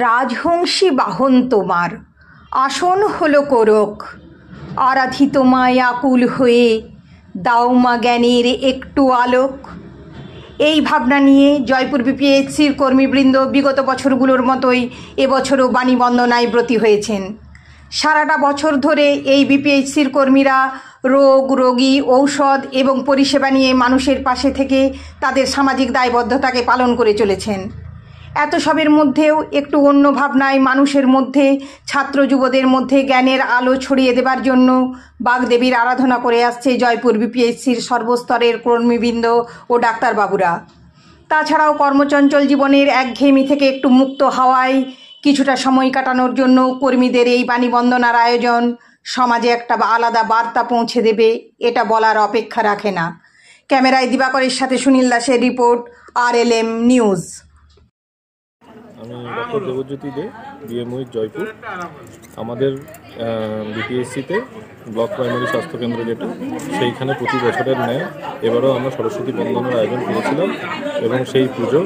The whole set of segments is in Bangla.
রাজহংসী বাহন তোমার, আসন হলো কোরক, আরাধি তোমায় আকুল হয়ে, দাও মা জ্ঞানের একটু আলোক। এই ভাবনা নিয়ে জয়পুর বিপিএইচসির কর্মীবৃন্দ বিগত বছরগুলোর মতোই এবছরও বাণী বন্দনায় ব্রতী হয়েছেন। সারাটা বছর ধরে এই বিপিএইচসির কর্মীরা রোগ, রোগী, ঔষধ এবং পরিষেবা নিয়ে মানুষের পাশে থেকে তাদের সামাজিক দায়বদ্ধতাকে পালন করে চলেছেন। এত সবের মধ্যেও একটু অন্য ভাবনায় মানুষের মধ্যে, ছাত্র যুবদের মধ্যে জ্ঞানের আলো ছড়িয়ে দেবার জন্য বাগদেবীর আরাধনা করে আসছে জয়পুর বিপিএইচসির সর্বস্তরের কর্মীবৃন্দ ও ডাক্তারবাবুরা। তাছাড়াও কর্মচঞ্চল জীবনের একঘেয়েমি থেকে একটু মুক্ত হওয়ায় কিছুটা সময় কাটানোর জন্য কর্মীদের এই বাণী বন্দনার আয়োজন সমাজে একটা আলাদা বার্তা পৌঁছে দেবে, এটা বলার অপেক্ষা রাখে না। ক্যামেরায় দিবাকরের সাথে সুনীল দাসের রিপোর্ট, RLM নিউজ। আমি ডক্টর দেবজ্যোতি দে, বিএমওই জয়পুর। আমাদের বিপিএইচসিতে ব্লক প্রাইমারি স্বাস্থ্যকেন্দ্র যেটা, সেইখানে প্রতি বছরের ন্যায় এবারও আমরা সরস্বতী বন্দনার আয়োজন করেছিলাম এবং সেই পুজো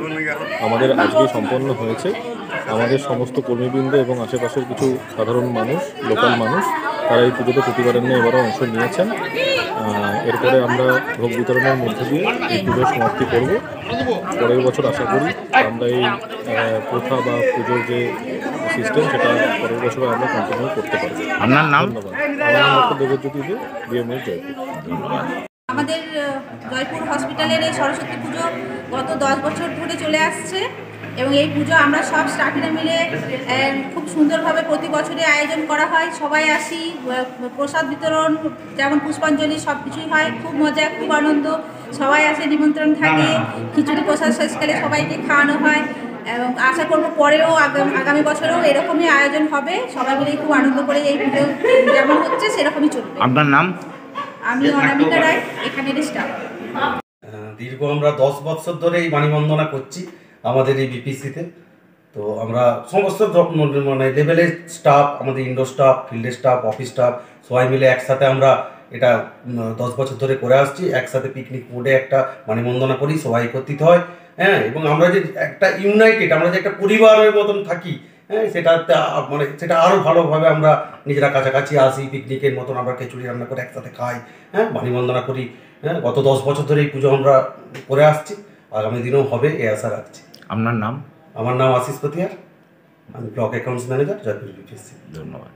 আমাদের আজকে সম্পন্ন হয়েছে। আমাদের সমস্ত কর্মীবৃন্দ এবং আশেপাশের কিছু সাধারণ মানুষ, লোকাল মানুষ, তারা এই পুজোতে প্রতিবারের ন্যায় এবারও অংশ নিয়েছেন। এরপরে আমরা ভোগ বিতরণের মধ্যে দিয়ে এই পুজোর সমাপ্তি করব। পরের বছর আশা করি আমরা এই প্রথা বা পুজোর যে সিস্টেম সেটা পরের বছর আমরা কন্টিনিউ করতে পারব। আপনার নাম? ধন্যবাদ। আমার নাম ডক্টর দেবজ্যোতি দে, বিএমওই জয়পুর। আমাদের জয়পুর হসপিটালের এই সরস্বতী পুজো গত 10 বছর ধরে চলে আসছে এবং এই পুজো আমরা সব স্টাফেরা মিলে খুব সুন্দরভাবে প্রতি বছরে আয়োজন করা হয়। সবাই আসি, প্রসাদ বিতরণ যেমন পুষ্পাঞ্জলি সব কিছুই হয়, খুব মজা, খুব আনন্দ। সবাই আসে, নিমন্ত্রণ থাকে, খিচুড়ি প্রসাদ শেষকালে সবাইকে খাওয়ানো হয় এবং আশা করব পরেও আগামী বছরেও এরকমই আয়োজন হবে। সবাই মিলে খুব আনন্দ করে এই পুজো যেমন হচ্ছে সেরকমই চলবে। আপনার নাম? আমি অনামিকা রায়, এখানের স্টাফ। দীর্ঘ আমরা 10 বছর ধরে এই বাণী বন্দনা করছি আমাদের এই বিপিসিতে। তো আমরা সমস্ত মানে লেভেলের স্টাফ, আমাদের ইনডোর স্টাফ, ফিল্ডের স্টাফ, অফিস স্টাফ সবাই মিলে একসাথে আমরা এটা 10 বছর ধরে করে আসছি। একসাথে পিকনিক মোডে একটা বাণী বন্দনা করি, সবাই একত্রিত হয়। হ্যাঁ, এবং আমরা যে একটা ইউনাইটেড, আমরা যে একটা পরিবারের মতন থাকি, হ্যাঁ, সেটাতে মানে সেটা আরও ভালোভাবে আমরা নিজেরা কাছাকাছি আসি। পিকনিকের মতন আমরা খিচুড়ি রান্না করে একসাথে খাই, হ্যাঁ, বাণী বন্দনা করি। হ্যাঁ, গত 10 বছর ধরে এই পুজো আমরা করে আসছি, আগামী দিনেও হবে এ আশা রাখছি। আপনার নাম? আমার নাম আশিস পতিয়ার, আমি block accounts manager, Jaipur BPHC. ধন্যবাদ।